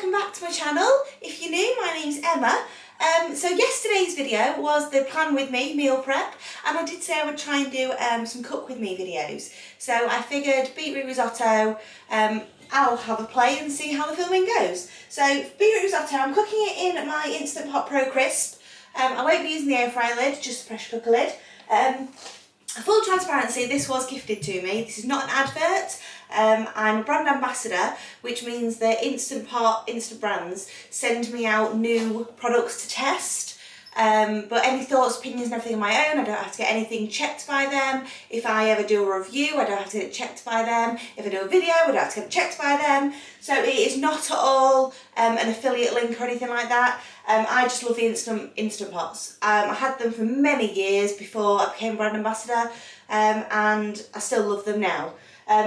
welcome back to my channel. If you're new, my name's Emma. So yesterday's video was the plan with me meal prep, and I did say I would try and do some cook with me videos. So I figured beetroot risotto, I'll have a play and see how the filming goes. So beetroot risotto, I'm cooking it in my Instant Pot Pro Crisp. I won't be using the air fryer lid, just the pressure cooker lid. Full transparency, this was gifted to me. This is not an advert. I'm a brand ambassador, which means that Instant brands send me out new products to test. But any thoughts, opinions and everything of my own, I don't have to get anything checked by them. If I ever do a review, I don't have to get it checked by them. If I do a video, I don't have to get it checked by them. So it is not at all an affiliate link or anything like that. I just love the Instant Pots. I had them for many years before I became brand ambassador, and I still love them now.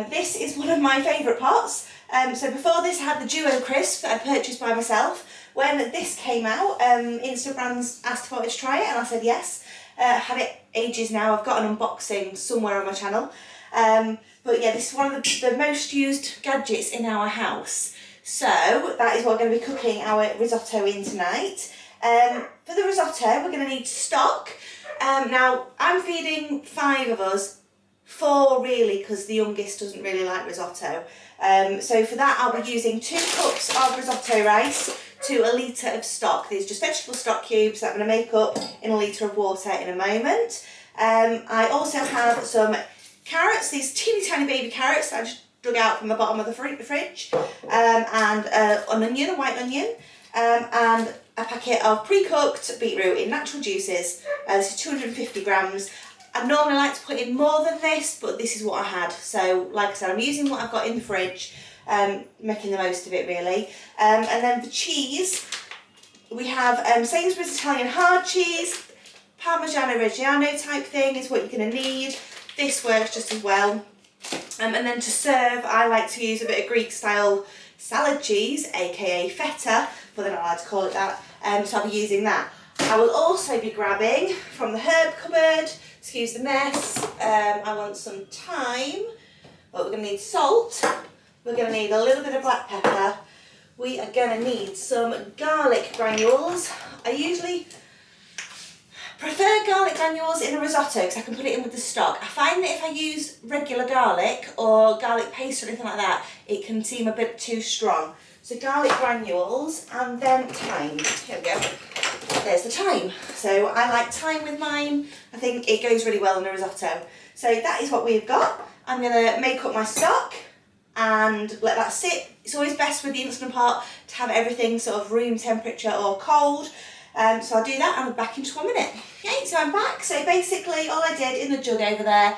This is one of my favourite pots. So before this I had the Duo Crisp that I purchased by myself. When this came out, Instant Brands asked if I wanted to try it and I said yes. Had it ages now. I've got an unboxing somewhere on my channel. But yeah, this is one of the most used gadgets in our house. So that is what we're going to be cooking our risotto in tonight. For the risotto we're going to need stock. Now I'm feeding 5 of us. 4 really, because the youngest doesn't really like risotto. So for that I'll be using 2 cups of risotto rice to a litre of stock. These are just vegetable stock cubes that I'm going to make up in a litre of water in a moment. I also have some carrots, these teeny tiny baby carrots that I just dug out from the bottom of the fridge, and an onion, a white onion, and a packet of pre-cooked beetroot in natural juices. This is 250 grams. I normally like to put in more than this, but this is what I had. So, like I said, I'm using what I've got in the fridge, making the most of it really. And then for cheese, we have Sainsbury's Italian hard cheese, Parmesan Reggiano type thing is what you're going to need. This works just as well. And then to serve, I like to use a bit of Greek style salad cheese, aka feta, but they're not allowed to call it that. So I'll be using that. I will also be grabbing from the herb cupboard, excuse the mess, I want some thyme, but we're going to need salt, we're going to need a little bit of black pepper, we are going to need some garlic granules. I usually prefer garlic granules in a risotto because I can put it in with the stock. I find that if I use regular garlic or garlic paste or anything like that, it can seem a bit too strong. So garlic granules and then thyme. Here we go. There's the thyme. So I like thyme with mine. I think it goes really well in a risotto. So that is what we've got. I'm going to make up my stock and let that sit. It's always best with the Instant Pot to have everything sort of room temperature or cold. So I'll do that and I'll be back in just 1 minute. Okay, so I'm back. So basically all I did in the jug over there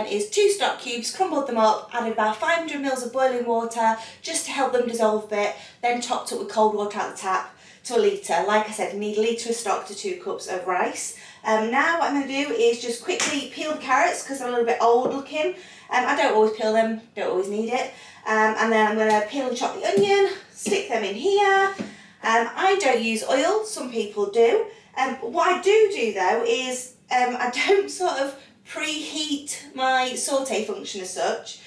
is 2 stock cubes, crumbled them up, added about 500 ml of boiling water just to help them dissolve a bit, then topped up with cold water out the tap to a litre. Like I said, you need a litre of stock to 2 cups of rice. Now what I'm going to do is just quickly peel the carrots because they're a little bit old looking. I don't always peel them, don't always need it. And then I'm going to peel and chop the onion, stick them in here. I don't use oil, some people do. But what I do though is I don't sort of preheat my saute function as such.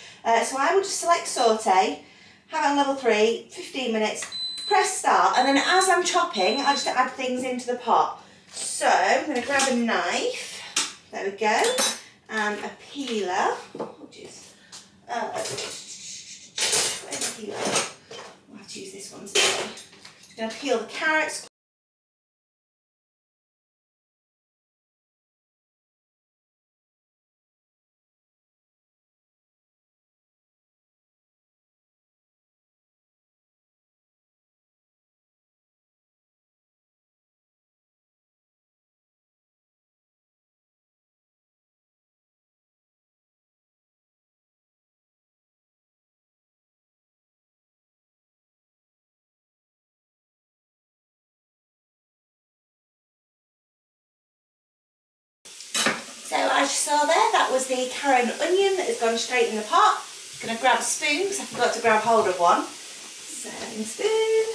So I will just select saute, have it on level 3, 15 minutes, press start, and then as I'm chopping, I just add things into the pot. So I'm going to grab a knife, there we go, and a peeler. Oh jeez. Where's the peeler? I'll have to use this one today. I'm going to peel the carrots. So as you saw there, that was the carrot and onion that has gone straight in the pot. I'm going to grab a spoon because I forgot to grab hold of one. Serving spoon.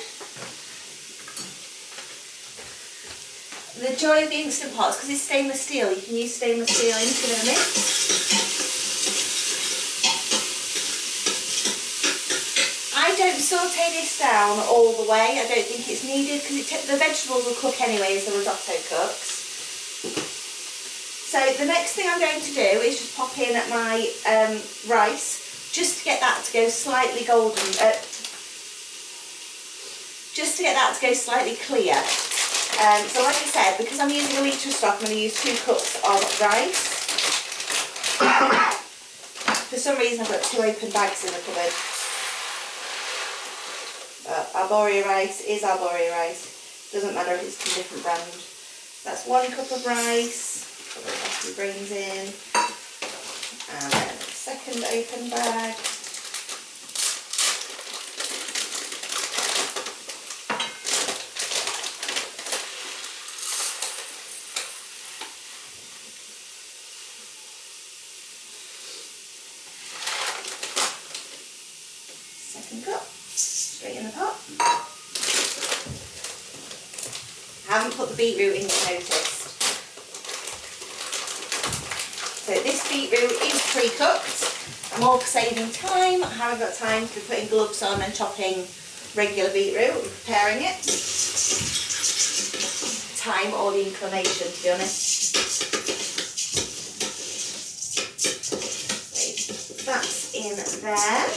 The joy of the Instant Pot is because it's stainless steel. You can use stainless steel instead of a mix. I don't saute this down all the way. I don't think it's needed because the vegetables will cook anyway as the risotto cooks. So the next thing I'm going to do is just pop in my rice, just to get that to go slightly golden, just to get that to go slightly clear. So like I said, because I'm using a litre stock, I'm going to use 2 cups of rice. For some reason I've got 2 open bags in the cupboard. But arborio rice is arborio rice. Doesn't matter if it's from a different brand. That's 1 cup of rice. Put the rest of the grains in. And then a second open bag. Second cup, straight in the pot. I haven't put the beetroot in, you noticed. So this beetroot is pre-cooked. I'm all for saving time. I haven't got time to be putting gloves on and chopping regular beetroot and preparing it. Time or the inclination, to be honest. So that's in there.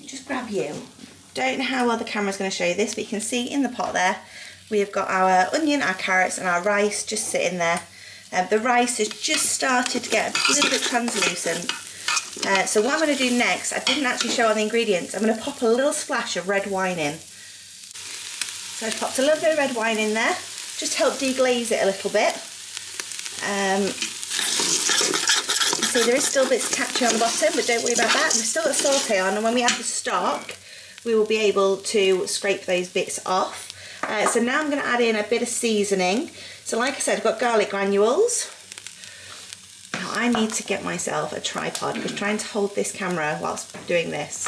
Just grab you. Don't know how well the camera's going to show you this, but you can see in the pot there we have got our onion, our carrots and our rice just sitting there. The rice has just started to get a little bit translucent. So what I'm going to do next, I didn't actually show on the ingredients, I'm going to pop a little splash of red wine in. So I've popped a little bit of red wine in there, just to help deglaze it a little bit. See, there is still bits catchy on the bottom, but don't worry about that. We've still got saute on, and when we add the stock, we will be able to scrape those bits off. So now I'm going to add in a bit of seasoning. So like I said, I've got garlic granules. Now I need to get myself a tripod because trying to hold this camera whilst doing this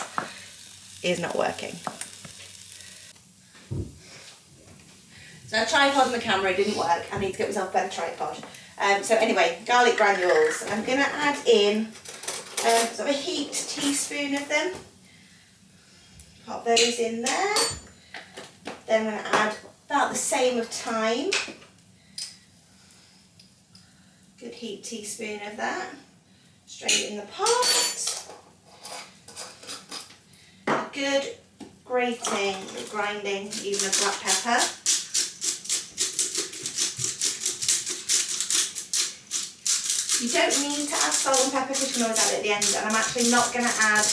is not working. So a tripod and the camera didn't work. I need to get myself a better tripod. So anyway, garlic granules. I'm going to add in sort of a heaped teaspoon of them. Pop those in there. Then I'm going to add about the same of thyme. Good heaped teaspoon of that. Straight in the pot. A good grinding even of black pepper. You don't need to add salt and pepper because you can always add it at the end, and I'm actually not going to add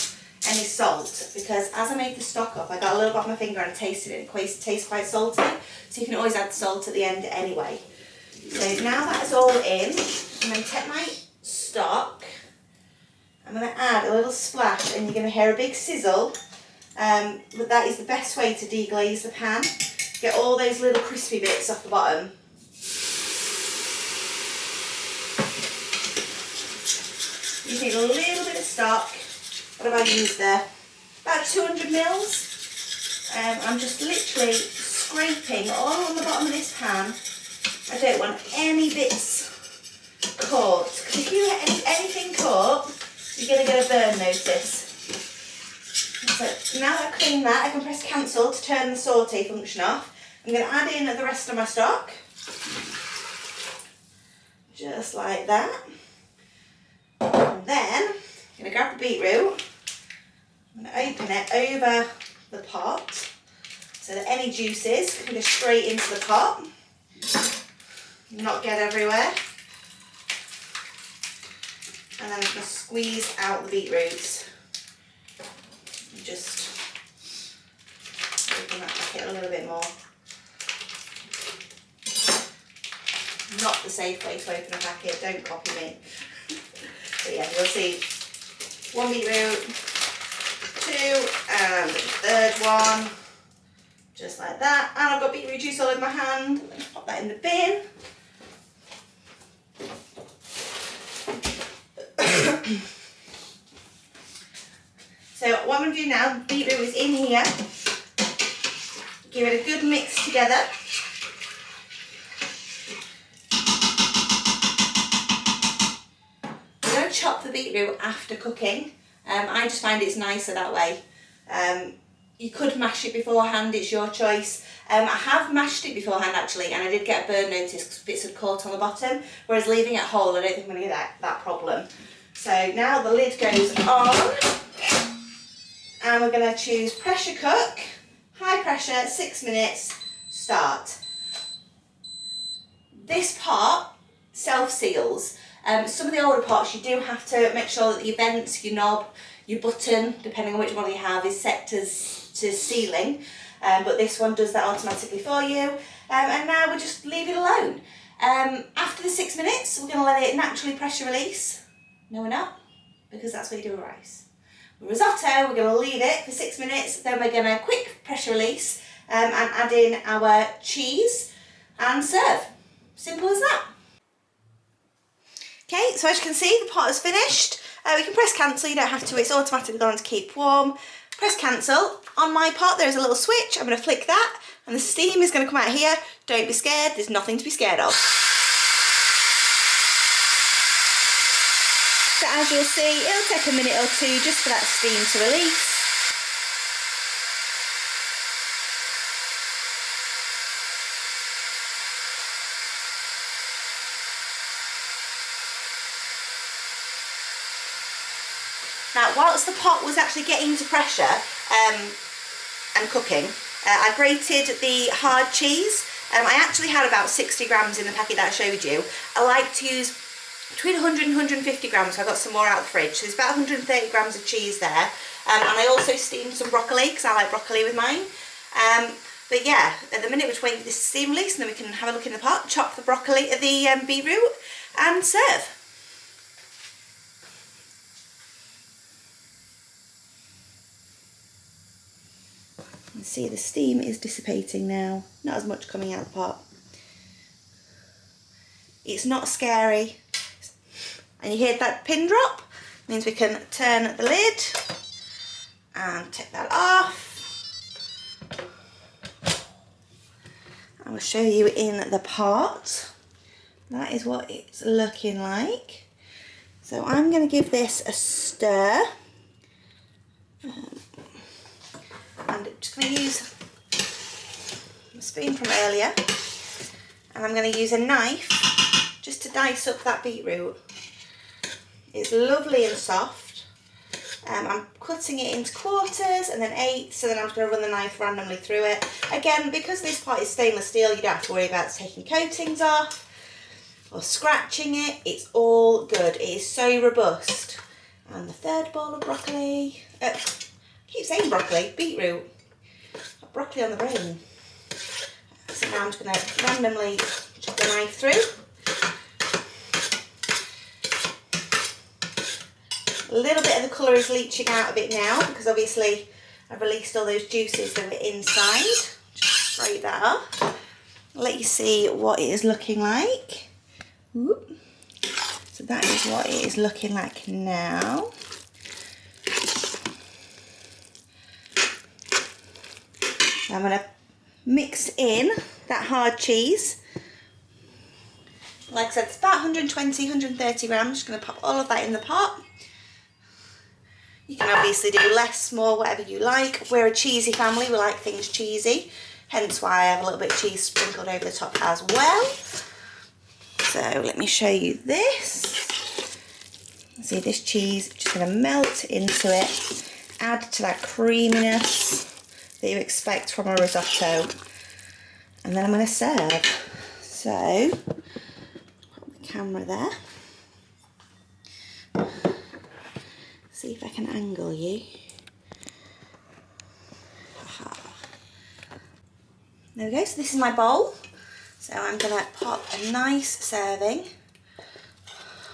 any salt because as I made the stock up I got a little bit on my finger and tasted it. It tastes quite salty, so you can always add salt at the end anyway. So now that's all in, I'm going to take my stock, I'm going to add a little splash and you're going to hear a big sizzle, but that is the best way to deglaze the pan. Get all those little crispy bits off the bottom. You need a little bit of stock. What have I used there? About 200 mils. I'm just literally scraping all on the bottom of this pan. I don't want any bits caught, because if you get anything caught, you're going to get a burn notice. So now that I've cleaned that, I can press cancel to turn the saute function off. I'm going to add in the rest of my stock. Just like that. And then I'm going to grab the beetroot, I'm going to open it over the pot so that any juices can go straight into the pot, not get everywhere. And then I'm going to squeeze out the beetroots. And just open that packet a little bit more. Not the safe way to open a packet, don't copy me. But yeah, you'll see 1 beetroot, 2, and the third one, just like that. And I've got beetroot juice all in my hand. Let's pop that in the bin. So what I'm going to do now, the beetroot is in here. Give it a good mix together. Chop the beetroot after cooking I just find it's nicer that way. You could mash it beforehand, it's your choice. I have mashed it beforehand actually, and I did get a burn notice because bits had caught on the bottom, whereas leaving it whole, I don't think I'm going to get that problem. So now the lid goes on, and we're going to choose pressure cook, high pressure, 6 minutes, start. This part self-seals. Some of the older pots you do have to make sure that your vents, your knob, your button, depending on which one you have, is set to sealing, but this one does that automatically for you. And now we'll just leave it alone. After the 6 minutes, we're going to let it naturally pressure release. No, we're not, because that's what you do with rice. With risotto, we're going to leave it for 6 minutes, then we're going to quick pressure release and add in our cheese and serve. Simple as that. Okay, so as you can see, the pot is finished. We can press cancel, you don't have to, it's automatically gone to keep warm. Press cancel. On my pot there's a little switch, I'm going to flick that and the steam is going to come out here. Don't be scared, there's nothing to be scared of. So as you'll see, it'll take a minute or two just for that steam to release. Now, whilst the pot was actually getting to pressure and cooking, I grated the hard cheese. I actually had about 60 grams in the packet that I showed you. I like to use between 100 and 150 grams, so I got some more out of the fridge. So there's about 130 grams of cheese there. And I also steamed some broccoli, because I like broccoli with mine. But yeah, at the minute we're just waiting for this steam release, and then we can have a look in the pot, chop the broccoli, the beetroot, and serve. You see the steam is dissipating now, not as much coming out of the pot. It's not scary, and you hear that pin drop, it means we can turn the lid and take that off. I will show you in the pot. That is what it's looking like. So I'm going to give this a stir. And I'm just going to use a spoon from earlier, and I'm going to use a knife just to dice up that beetroot. It's lovely and soft. I'm cutting it into quarters and then eighths, so then I'm just going to run the knife randomly through it. Again, because this pot is stainless steel, you don't have to worry about taking coatings off or scratching it. It's all good. It is so robust. And the third bowl of broccoli. I keep saying broccoli, beetroot. Got broccoli on the brain. So now I'm just going to randomly chop the knife through. A little bit of the colour is leaching out of it now, because obviously I've released all those juices that were inside. Just spray that up. Let you see what it is looking like. Whoop. So that is what it is looking like now. I'm going to mix in that hard cheese. Like I said, it's about 120, 130 grams. Just going to pop all of that in the pot. You can obviously do less, more, whatever you like. We're a cheesy family, we like things cheesy. Hence why I have a little bit of cheese sprinkled over the top as well. So let me show you this. See, this cheese, just going to melt into it. Add to that creaminess that you expect from a risotto, and then I'm going to serve. So, put the camera there. See if I can angle you. Aha. There we go, so this is my bowl. So I'm going to pop a nice serving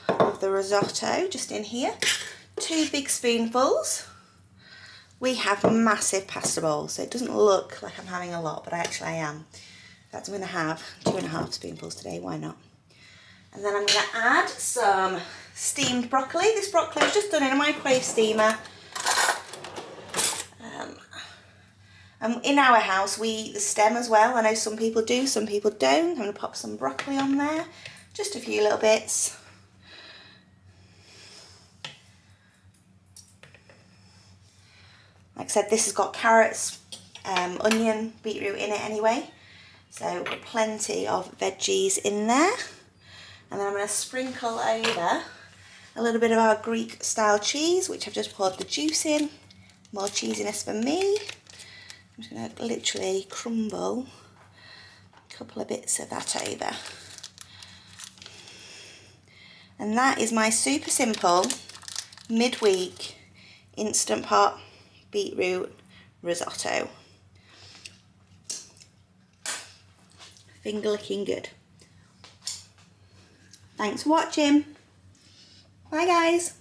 of the risotto just in here. 2 big spoonfuls. We have massive pasta bowls, so it doesn't look like I'm having a lot, but actually I am. In fact, I'm going to have 2.5 spoonfuls today, why not? And then I'm going to add some steamed broccoli. This broccoli was just done in a microwave steamer. And in our house, we eat the stem as well. I know some people do, some people don't. I'm going to pop some broccoli on there, just a few little bits. Like I said, this has got carrots, onion, beetroot in it anyway. So we've got plenty of veggies in there. And then I'm going to sprinkle over a little bit of our Greek style cheese, which I've just poured the juice in. More cheesiness for me. I'm just going to literally crumble a couple of bits of that over. And that is my super simple midweek Instant Pot beetroot risotto. Finger licking good. Thanks for watching. Bye guys.